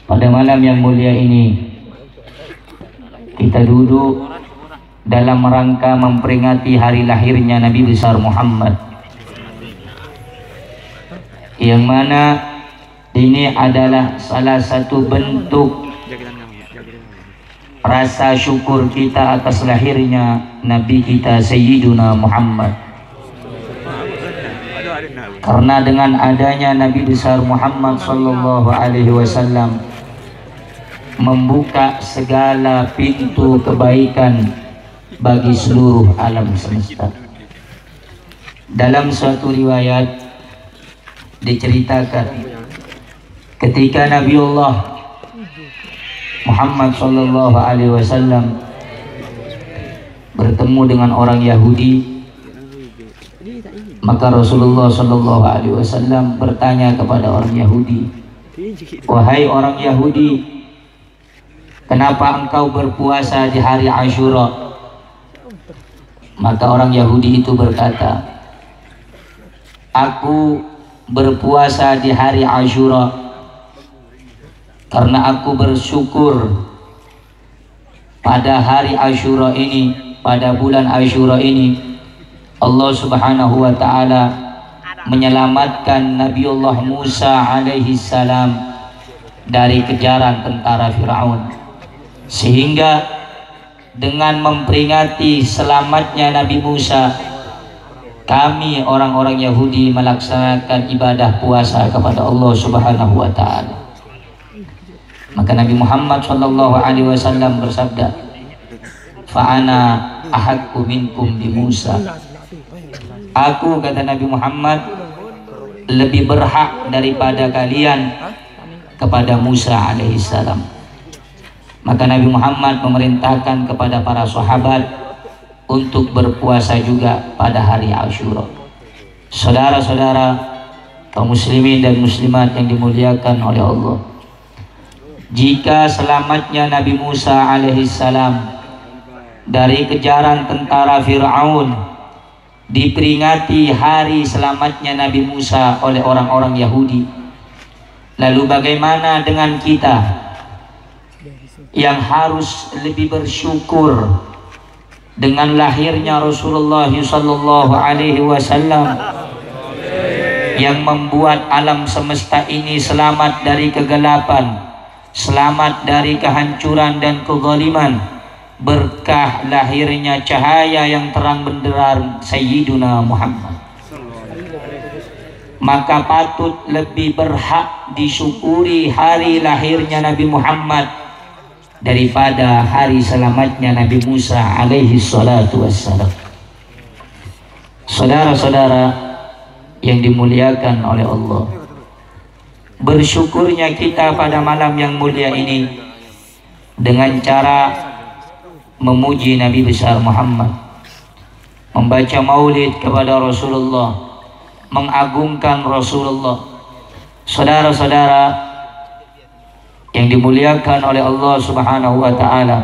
Pada malam yang mulia ini kita duduk dalam rangka memperingati hari lahirnya Nabi besar Muhammad, yang mana ini adalah salah satu bentuk rasa syukur kita atas lahirnya Nabi kita Sayyiduna Muhammad. Karena dengan adanya Nabi besar Muhammad sallallahu alaihi wasallam membuka segala pintu kebaikan bagi seluruh alam semesta. Dalam suatu riwayat diceritakan ketika Nabiullah Muhammad sallallahu alaihi wasallam bertemu dengan orang Yahudi, maka Rasulullah sallallahu alaihi wasallam bertanya kepada orang Yahudi, "Wahai orang Yahudi, kenapa engkau berpuasa di hari Asyura?" Maka orang Yahudi itu berkata, "Aku berpuasa di hari Asyura karena aku bersyukur pada hari Asyura ini, pada bulan Asyura ini Allah Subhanahu wa taala menyelamatkan Nabiullah Musa alaihi salam dari kejaran tentara Firaun, sehingga dengan memperingati selamatnya Nabi Musa, kami orang-orang Yahudi melaksanakan ibadah puasa kepada Allah Subhanahu wa taala." Maka Nabi Muhammad sallallahu alaihi wasallam bersabda, "Fa'ana ahaqqu minkum bi Musa." Aku, kata Nabi Muhammad, lebih berhak daripada kalian kepada Musa alaihissalam. Maka Nabi Muhammad memerintahkan kepada para sahabat untuk berpuasa juga pada hari Asyura. Saudara-saudara kaum muslimin dan muslimat yang dimuliakan oleh Allah, jika selamatnya Nabi Musa alaihissalam dari kejaran tentara Fir'aun diperingati hari selamatnya Nabi Musa oleh orang-orang Yahudi, lalu bagaimana dengan kita yang harus lebih bersyukur dengan lahirnya Rasulullah sallallahu alaihi wasallam yang membuat alam semesta ini selamat dari kegelapan, selamat dari kehancuran dan kezaliman, berkah lahirnya cahaya yang terang benderang Sayyiduna Muhammad. Maka patut lebih berhak disyukuri hari lahirnya Nabi Muhammad daripada hari selamatnya Nabi Musa alaihi salatu wassalam. Saudara-saudara yang dimuliakan oleh Allah, bersyukurnya kita pada malam yang mulia ini dengan cara memuji Nabi besar Muhammad, membaca maulid kepada Rasulullah, mengagungkan Rasulullah. Saudara-saudara yang dimuliakan oleh Allah Subhanahu wa taala,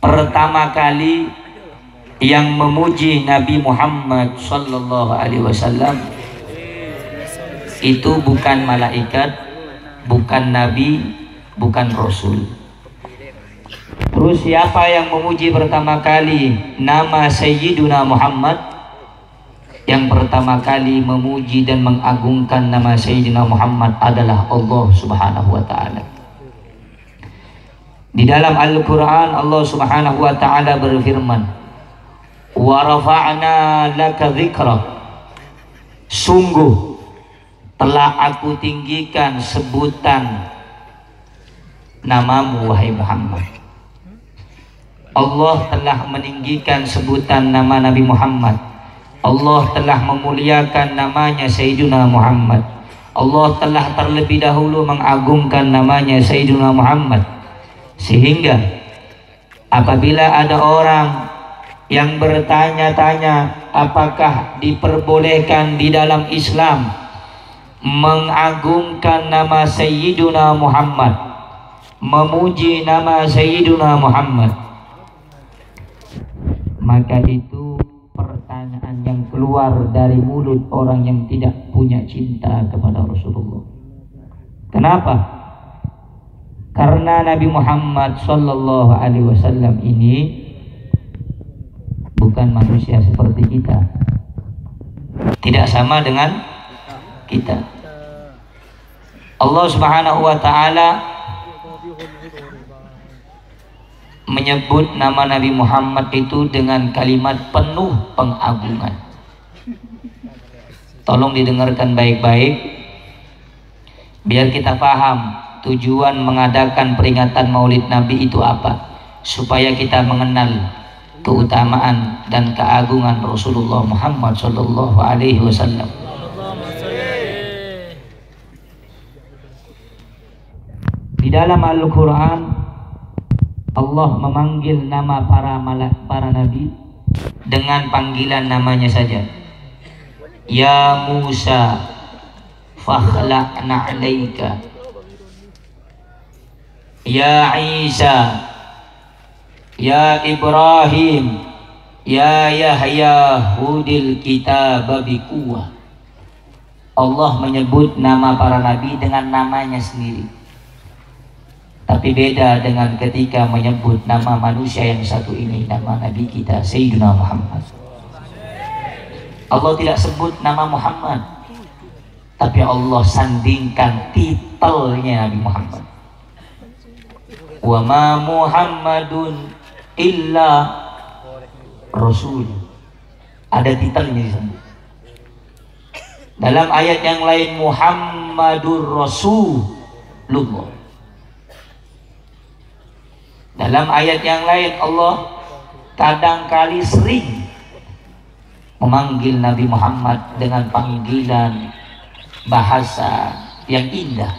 pertama kali yang memuji Nabi Muhammad sallallahu alaihi wasallam itu bukan malaikat, bukan nabi, bukan rasul. Terus siapa yang memuji pertama kali nama Sayyiduna Muhammad? Yang pertama kali memuji dan mengagungkan nama Sayyidina Muhammad adalah Allah Subhanahu wa taala. Di dalam Al-Qur'an Allah Subhanahu wa taala berfirman, "Wa rafa'na laka dzikrak." Sungguh telah aku tinggikan sebutan namamu wahai Muhammad. Allah telah meninggikan sebutan nama Nabi Muhammad. Allah telah memuliakan namanya Sayyiduna Muhammad. Allah telah terlebih dahulu mengagungkan namanya Sayyiduna Muhammad, sehingga apabila ada orang yang bertanya-tanya apakah diperbolehkan di dalam Islam mengagungkan nama Sayyiduna Muhammad, memuji nama Sayyiduna Muhammad, maka itu pertanyaan yang keluar dari mulut orang yang tidak punya cinta kepada Rasulullah. Kenapa? Karena Nabi Muhammad sallallahu alaihi wasallam ini bukan manusia seperti kita. Tidak sama dengan kita. Allah Subhanahu wa taala menyebut nama Nabi Muhammad itu dengan kalimat penuh pengagungan. Tolong didengarkan baik-baik biar kita paham tujuan mengadakan peringatan Maulid Nabi itu apa, supaya kita mengenal keutamaan dan keagungan Rasulullah Muhammad sallallahu alaihi wasallam. Di dalam Al-Qur'an Allah memanggil nama para nabi dengan panggilan namanya saja. Ya Musa fakhla'na 'alaika. Ya Isa, ya Ibrahim, ya Yahya hudil kitab biquwwah. Allah menyebut nama para nabi dengan namanya sendiri. Tapi beda dengan ketika menyebut nama manusia yang satu ini, nama Nabi kita Sayyidina Muhammad. Allah tidak sebut nama Muhammad, tapi Allah sandingkan titelnya Nabi Muhammad. Wa ma Muhammadun illa Rasul. Ada titelnya di sana. Dalam ayat yang lain Muhammadur Rasulullah. Dalam ayat yang lain Allah kadang-kali sering memanggil Nabi Muhammad dengan panggilan bahasa yang indah.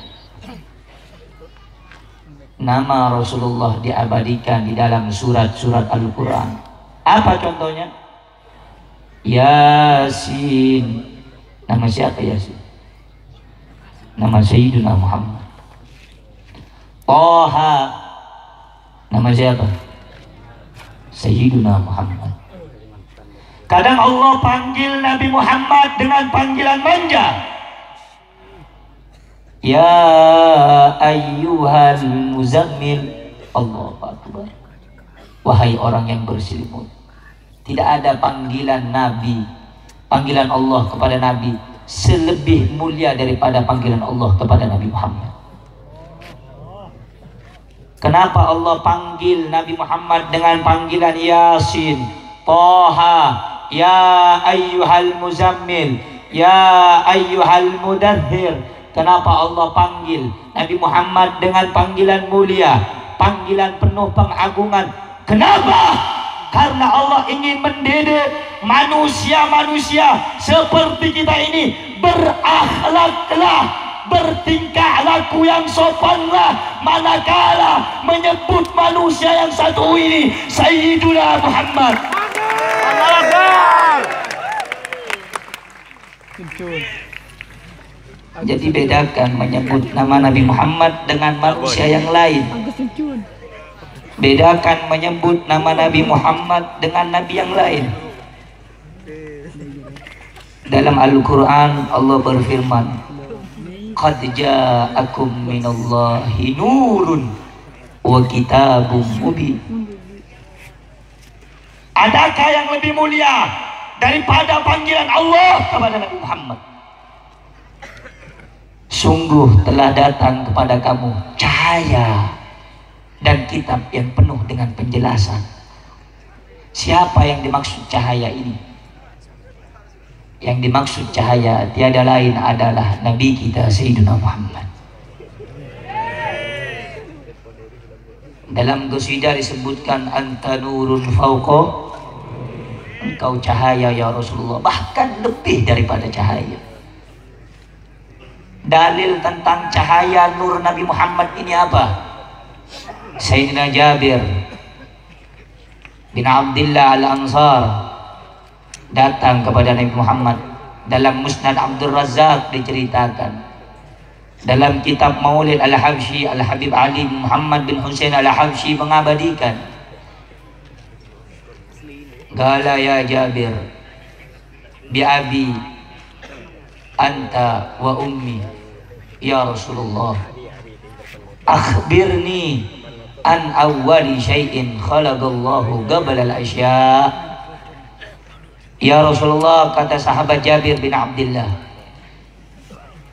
Nama Rasulullah diabadikan di dalam surat-surat Al-Quran. Apa contohnya? Yasin. Nama siapa Yasin? Nama Sayyidina Muhammad. Toha. Nama siapa? Sayyidina Muhammad. Kadang Allah panggil Nabi Muhammad dengan panggilan manja. Ya ayyuhal muzammil. Allahu akbar. Wahai orang yang berselimut. Tidak ada panggilan Nabi, panggilan Allah kepada Nabi selebih mulia daripada panggilan Allah kepada Nabi Muhammad. Kenapa Allah panggil Nabi Muhammad dengan panggilan Yasin, Toha, Ya ayyuhal muzammil, Ya ayyuhal mudaththir? Kenapa Allah panggil Nabi Muhammad dengan panggilan mulia, panggilan penuh pengagungan? Kenapa? Karena Allah ingin mendidik manusia-manusia seperti kita ini berakhlaklah, bertingkah laku yang sopanlah manakala menyebut manusia yang satu ini Sayyiduna Muhammad. Jadi bedakan menyebut nama Nabi Muhammad dengan manusia yang lain. Bedakan menyebut nama Nabi Muhammad dengan nabi yang lain. Dalam Al-Quran Allah berfirman, Qad ja'akum minallahi nurun wa kitabun mubin. Adakah yang lebih mulia daripada panggilan Allah kepada Nabi Muhammad? Sungguh telah datang kepada kamu cahaya dan kitab yang penuh dengan penjelasan. Siapa yang dimaksud cahaya ini? Yang dimaksud cahaya tiada lain adalah Nabi kita Sayyidina Muhammad. Dalam qasidah disebutkan anta nurun fauqa, engkau cahaya ya Rasulullah, bahkan lebih daripada cahaya. Dalil tentang cahaya nur Nabi Muhammad ini apa? Sayyidina Jabir bin Abdullah Al-Ansar datang kepada Nabi Muhammad. Dalam Musnad Abdul Razak diceritakan, dalam kitab Maulid Al-Habsyi, Al-Habib Ali Muhammad bin Husain Al-Habsyi mengabadikan, Gala ya Jabir, bi abi anta wa ummi ya Rasulullah, akhbirni an awwali syai'in khalaqallahu qabla al-asya. Ya Rasulullah, kata sahabat Jabir bin Abdullah,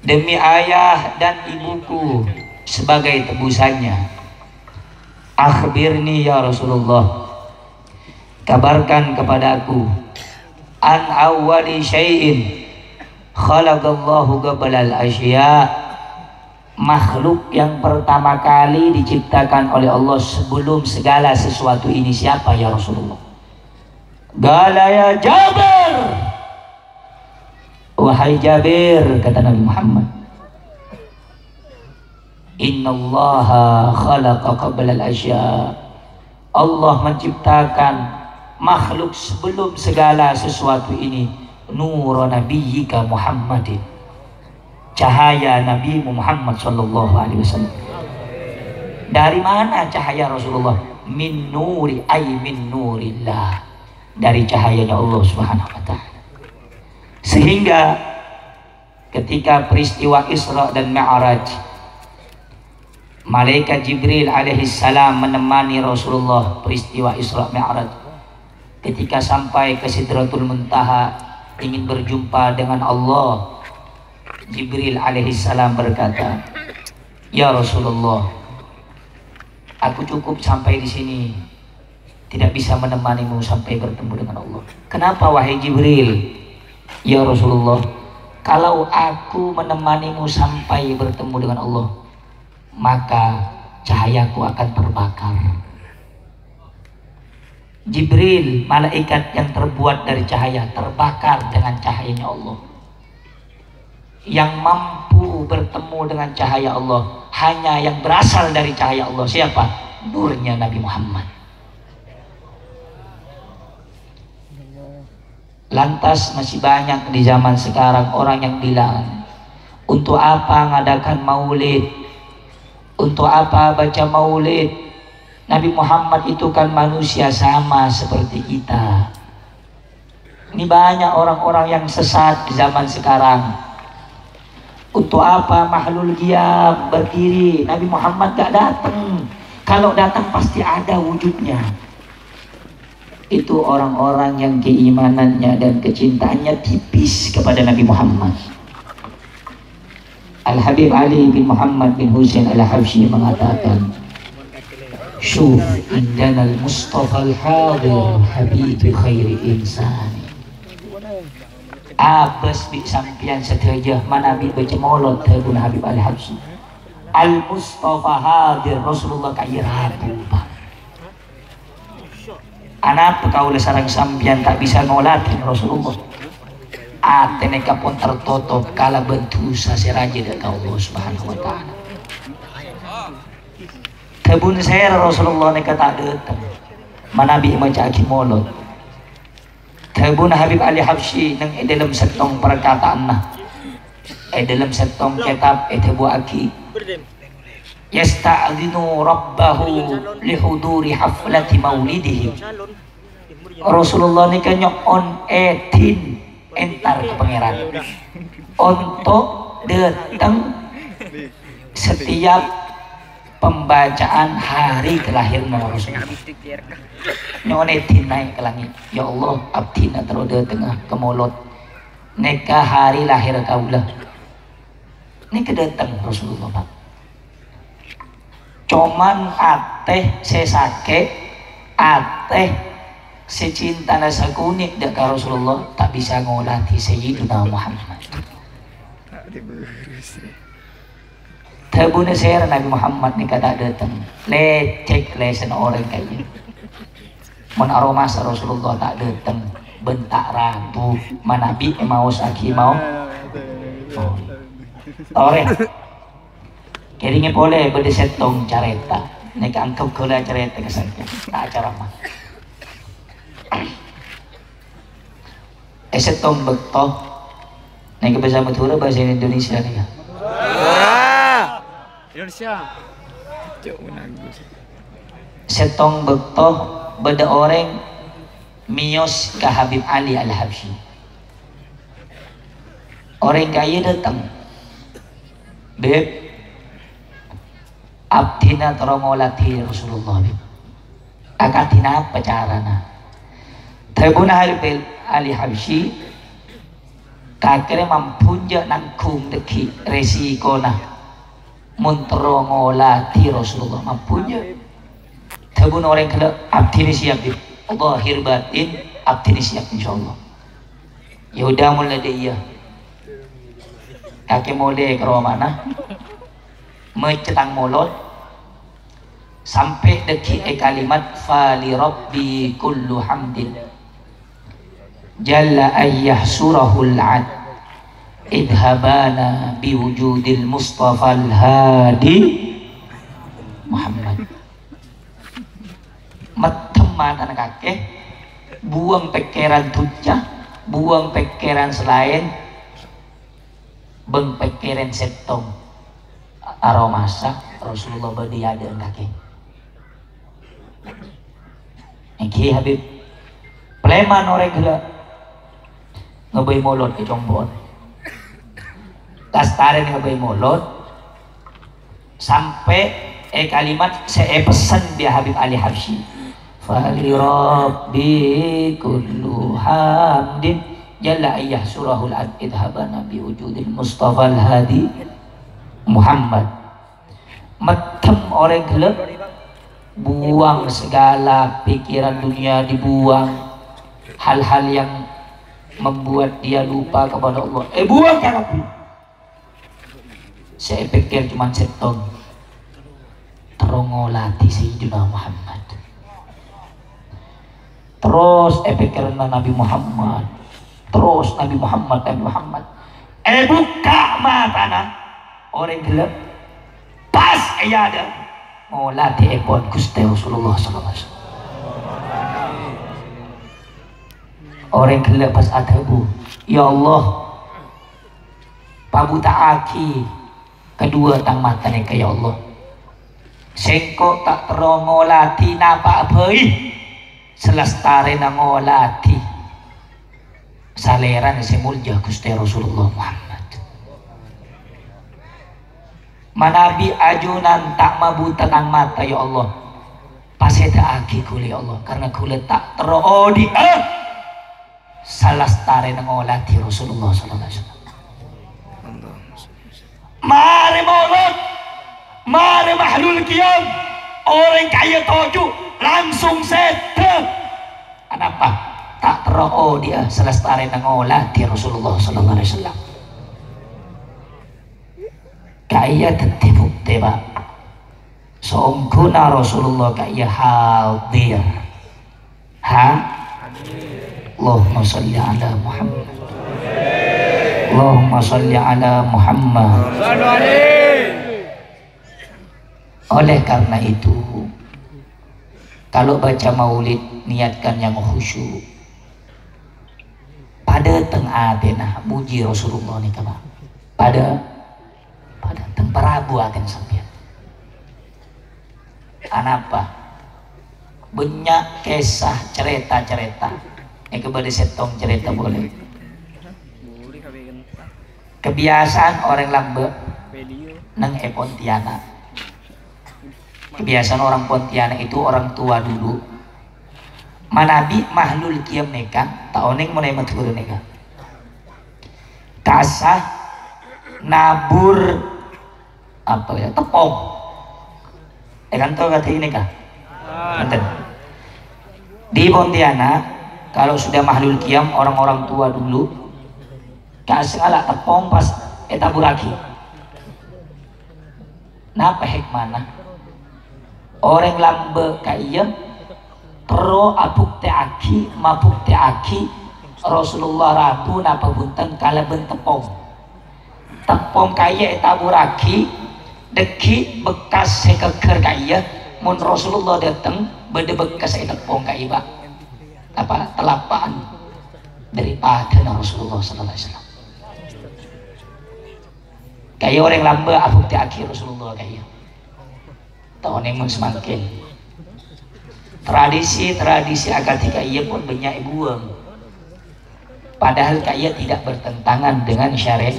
demi ayah dan ibuku sebagai tebusannya, akhbirni ya Rasulullah, kabarkan kepadaku, an awwali syai'in khalaqallahu qabla al-asya, makhluk yang pertama kali diciptakan oleh Allah sebelum segala sesuatu ini siapa ya Rasulullah? Qala ya Jabir, wahai Jabir, kata Nabi Muhammad, innallaha khalaqa qabla al-asya, Allah menciptakan makhluk sebelum segala sesuatu ini, nur nabiyyika Muhammadin, cahaya Nabi Muhammad sallallahu alaihi wasallam. Dari mana cahaya Rasulullah? Min nuri ay min nurillah, dari cahayanya Allah Subhanahu wa taala. Sehingga ketika peristiwa Isra dan Mi'raj, malaikat Jibril alaihissalam menemani Rasulullah peristiwa Isra Mi'raj. Ketika sampai ke Sidratul Muntaha ingin berjumpa dengan Allah, Jibril alaihissalam berkata, ya Rasulullah, aku cukup sampai di sini, tidak bisa menemanimu sampai bertemu dengan Allah. Kenapa wahai Jibril? Ya Rasulullah, kalau aku menemanimu sampai bertemu dengan Allah, maka cahayaku akan terbakar. Jibril, malaikat yang terbuat dari cahaya, terbakar dengan cahayanya Allah. Yang mampu bertemu dengan cahaya Allah hanya yang berasal dari cahaya Allah. Siapa? Nurnya Nabi Muhammad. Lantas masih banyak di zaman sekarang orang yang bilang, untuk apa mengadakan maulid? Untuk apa baca maulid? Nabi Muhammad itu kan manusia sama seperti kita. Ini banyak orang-orang yang sesat di zaman sekarang. Untuk apa Mahlul Giyab berdiri? Nabi Muhammad gak datang. Kalau datang pasti ada wujudnya. Itu orang-orang yang keimanannya dan kecintaannya tipis kepada Nabi Muhammad. Al-Habib Ali bin Muhammad bin Husain Al-Habsyi mengatakan, syuf indana al-Mustafa al-hadir habibi khairi insani. Abas bi sampian seteja manabi becemolot Habib Habib Al-Habsyi. Al-Mustafa hadir, Rasulullah kaya rabu. Anak pekaulah sarang sampian tak bisa ngolatin Rasulullah. Ateneka pun tertutup kala bentusa seraja dari Allah Subhanahu wa taala. Kebun saya Rasulullah neka tak datang. Manabi macaki molot. Kebun Habib Ali Habsyi nang dalam setong perkataan nah. Dalam setong kitab tebu aki. Yasta'dhinu rabbahu lihuduri haflati maulidihi. Rasulullah ni kan on etin entar ke pangeran untuk datang setiap pembacaan hari kelahiran Rasulullah. Nyon etin naik ke langit. Ya Allah, abdina terus datang ke molot. Neka hari lahir kaulah. Ini kedatang Rasulullah Pak. Cuman ateh sesake, ateh secinta nasa kunik dekat Rasulullah tak bisa ngolati Sayyidina Muhammad. Tabuna saya Nabi Muhammad ni kata datang, lecek lesen orang kayaknya. Mun aromasa Rasulullah tak datang, bentak rabu, manabi mau saki mau. Ore. Keringe boleh berdesetong careta. Nek angkau kula careta kesannya. Tak acara mah. Setong bekto. Nek bahasa Madura bahasa Indonesia nih ya. Indonesia. Setong bekto beda orang mios ke Habib Ali Al-Habsyi. Orang kaya datang, beb, abdina terongolati Rasulullah beb. Akatina apa carana? Tabuna ali habsyi kakere mampunja nangkung deki resiko na munterongolati Rasulullah mampunya. Tabuna orang kala abdini siap beb. Zahir batin abdini siap insyaallah. Ya udah mulai dia. Kakek mulai ke mana? Mencetang molot sampai deki kalimat fali rabbi kullu hamdin jalla ayyah surahul ad idhabana biwujudil mustafa al-hadi Muhammad. Teman anak kakek buang pikiran tuca, buang pikiran selain, beng pikiran setong aromasa Rasulullah berdiada kakek. Iki Habib pleman orang gila ngebay molot ke Jombon, kastarin ngebay molot sampai kalimat saya pesan dia Habib Ali Habsyi fali rabbi kullu hamdin jalla ayyah surahul ad idhabana bi wujudil mustafa al-hadi Muhammad. Metem orang gelap buang segala pikiran dunia, dibuang hal-hal yang membuat dia lupa kepada Allah. Buang kan Rabbi. Saya pikir cuma setong terongolati Sayyidina Muhammad. Terus pikiran Nabi Muhammad. Terus Nabi Muhammad. Buka mata orang gelap pas ada mau latih ekor Gusti Rasulullah sallallahu alaihi wasallam. Orang gelap pas adabu, ya Allah pabuta aki kedua tang mata nih ya Allah sengko tak terongolati napa abai selestare nangolati saleran semulja Gusti Rasulullah Muhammad. Manabi ajunan tak mabuta tang mata ya Allah paseta aki kuli ya Allah karena kuli tak terodi salastare nangolati Rasulullah sallallahu alaihi wasallam. Mari maulud, mari mahlul qiyam, orang kaya toju langsung sedek. Kenapa? Tak terodi salastare nangolati Rasulullah sallallahu alaihi wasallam. Kaya tetibuk teba songkuna Rasulullah kaya hadir Allahumma salli ala Muhammad Allahumma salli ala Muhammad. Oleh karena itu kalau baca maulid niatkan yang khusyuk pada tengah adenah muji Rasulullah nih kawan pada Prabu akan sampai. Kenapa? Banyak kisah cerita-cerita. Kepada setong cerita boleh. Kebiasaan orang lambe nang Pontianak. Kebiasaan orang Pontianak itu orang tua dulu. Manabi mahlul qiyam neka, taoning mulai matur neka. Kasah nabur apa ya tepung kantor kata ini kah di Pontianak kalau sudah mahlul qiyam orang-orang tua dulu kasih ala tepung pas etaburaki napa hikmana orang lambe kaya pro abuk teaki mabuk teaki Rasulullah rabu napa bunten kala bentepung tepung kaya etaburaki deki bekas sekeker kaya mun Rasulullah datang beda bekas tepung kaya ba apa telapaan daripada Rasulullah sallallahu alaihi wasallam kaya orang lamba abuk akhir Rasulullah kaya tahun yang semakin tradisi agar tiga iya pun banyak buang padahal kaya tidak bertentangan dengan syariat.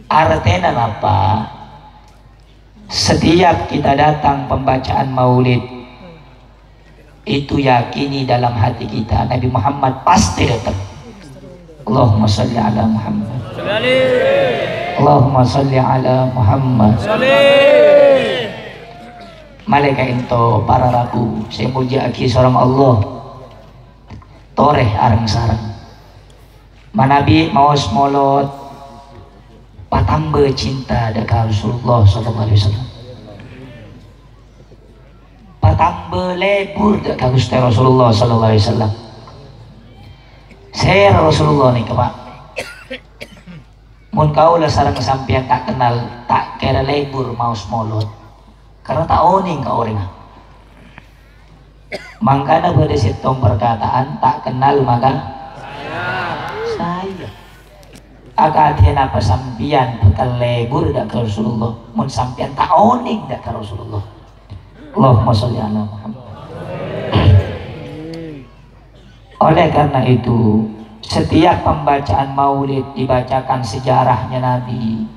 Artinya apa? Setiap kita datang pembacaan maulid, itu yakini dalam hati kita Nabi Muhammad pasti datang. Allahumma salli ala Muhammad, Allahumma salli ala Muhammad. Malaikat itu para rabu saya muji aki seorang Allah toreh arang sarang manabi mawas molot patambe cinta dekat Rasulullah sallallahu alaihi wasallam, patambe lebur dekat Gusti Rasulullah sallallahu alaihi wasallam. Saya Rasulullah nih Pak, mun kau lah sarang sampean tak kenal tak kira lebur maus molot karena tak oning kau orang. Makanya pada situ perkataan tak kenal maka saya agak apa sampian bekal lebur dak ke Rasulullah, mun sampian tak oning dak ke Rasulullah. Allahumma sholli ala Muhammad. Oleh karena itu setiap pembacaan maulid dibacakan sejarahnya Nabi,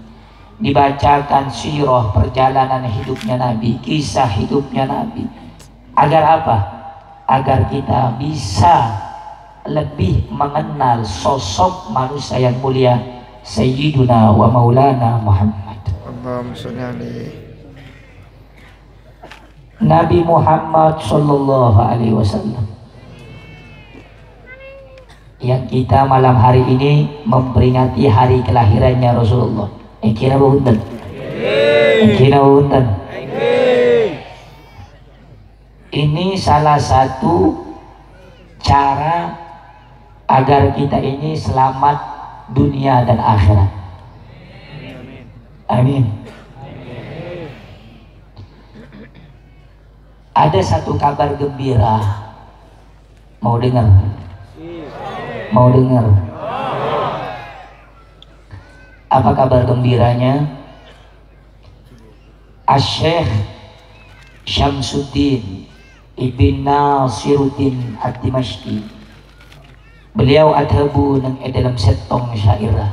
dibacakan sirah perjalanan hidupnya Nabi, kisah hidupnya Nabi. Agar apa? Agar kita bisa lebih mengenal sosok manusia yang mulia Sayyiduna wa Maulana Muhammad. Nabi Muhammad sallallahu alaihi wasallam yang kita malam hari ini memperingati hari kelahirannya Rasulullah. Kira bunten. Ini salah satu cara agar kita ini selamat dunia dan akhirat. Amin. Ada satu kabar gembira. Mau dengar? Mau dengar? Apa kabar gembiranya? Asy-Syaikh Syamsuddin Ibn Nasiruddin Ad-Dimashqi, beliau adhabu nang dalam setong syairah,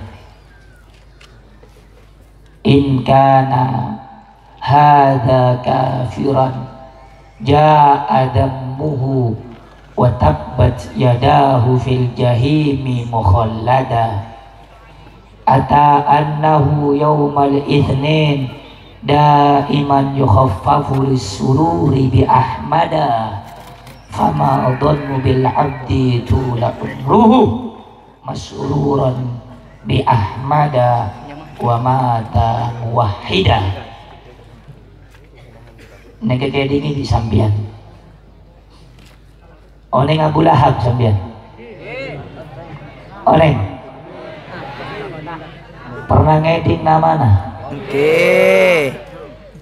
in kana hadza kafiran jaa dammuhu wa tabbat yadahu fil jahimi mukhallada, ata annahu yawmal itsnin daiman yukhaffafu lis-sururi bi ahmada, fama dhannu bil abdi tula umruhu masruran bi ahmada wa mata muwahhida. Negeri ini di sambian oleh Abu Lahab sambian oleh pernah ngeding namana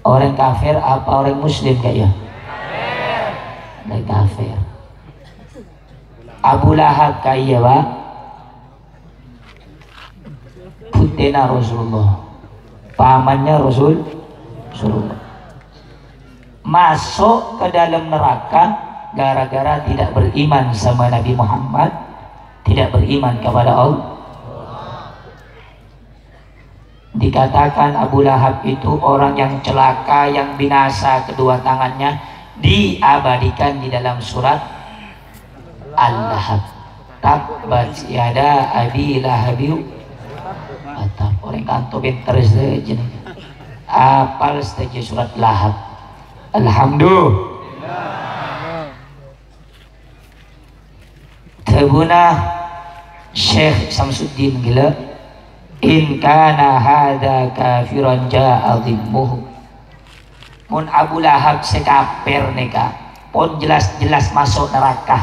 orang kafir apa orang muslim kayaknya? Orang kafir. Abu Lahab kaya Pak putena Rasulullah, pamannya Rasulullah, masuk ke dalam neraka gara-gara tidak beriman sama Nabi Muhammad, tidak beriman kepada Allah. Dikatakan Abu Lahab itu orang yang celaka, yang binasa, kedua tangannya diabadikan di dalam surat Al-Lahab. Tabbat yada abi lahabiu atap. Orang kanto pinter saja apal saja surat Lahab. Alhamdulillah. Tabuna Syekh Samsuddin gila, in kana hadza kafiran ja'a dhimmuhu, mun Abu Lahab sekafir neka pun jelas-jelas masuk neraka.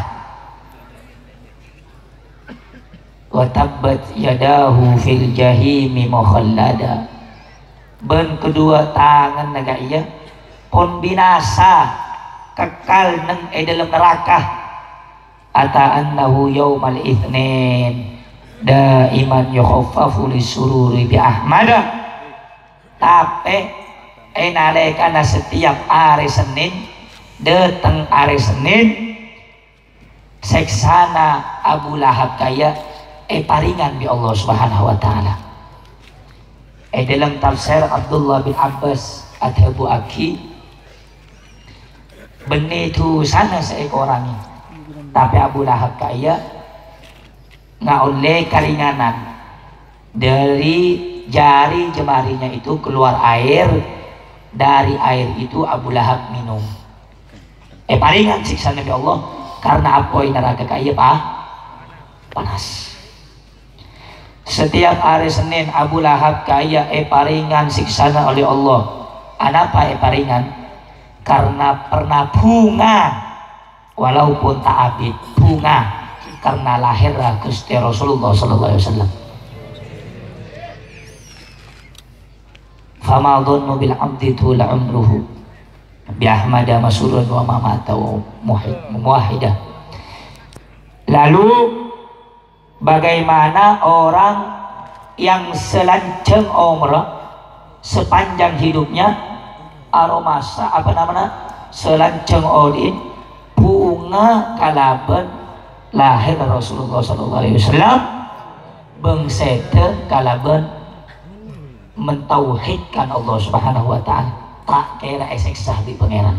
Wa tabbat yadahu fil jahimi mukhallada, ben kedua tangan naga iya pun binasa kekal nang dalam neraka. Ata annahu yaumal itsnin daiman yukhaffafu lisururi bi ahmada, tapi nalekana setiap hari Senin datang hari Senin seksana Abu Lahab kaya paringan bi Allah Subhanahu wa taala. Dalam tafsir Abdullah bin Abbas Adhabu Aki, benih itu sana seekor orang ini, tapi Abu Lahab kaya nggak oleh karinganan dari jari jemarinya itu keluar air, dari air itu Abu Lahab minum. Paringan siksa Nabi Allah karena apoi neraka kaya panas. Setiap hari Senin Abu Lahab kaya paringan siksana oleh Allah. Kenapa paringan? Karena pernah bunga, walaupun tak abid bunga, karena lahirlah Gusti Rasulullah sallallahu alaihi wasallam. Fama dhannu bil abdi tula umruhu bi ahmada masurun wa mamata wa muwahhidah. Lalu bagaimana orang yang selanceng umrah sepanjang hidupnya aromasa apa namanya selanceng olin bunga kalaban lahir Rasulullah sallallahu alaihi wasallam bengsete kalaban mentauhidkan Allah Subhanahu wa taala tak kira eseksa di pangeran.